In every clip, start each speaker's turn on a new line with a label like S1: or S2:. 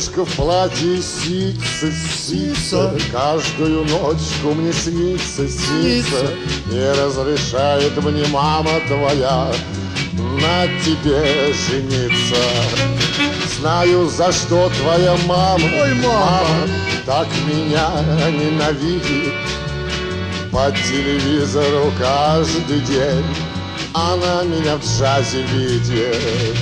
S1: Девушка в платье сица, каждую ночку мне снится. Не разрешает мне мама твоя на тебе жениться. Знаю, за что твоя мама, мама так меня ненавидит. По телевизору каждый день она меня в джазе видит.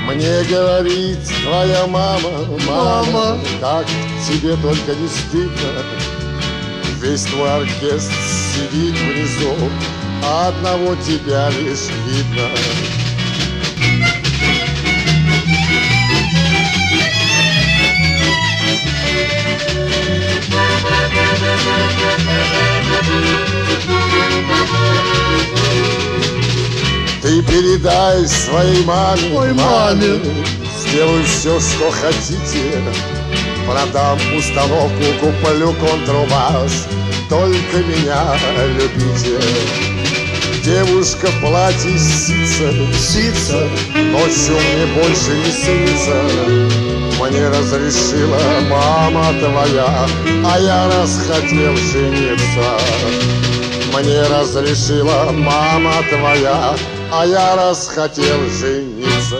S1: Мне говорит твоя мама, как тебе только не стыдно. Весь твой оркестр сидит внизу, а одного тебя лишь видно. Ты передай своей маме, сделаю все, что хотите. Продам установку, куплю контрабас, только меня любите. Девушка в платье сица, ночью мне больше не снится. Мне разрешила мама твоя, а я расхотел жениться. Мне разрешила мама твоя, а я расхотел жениться.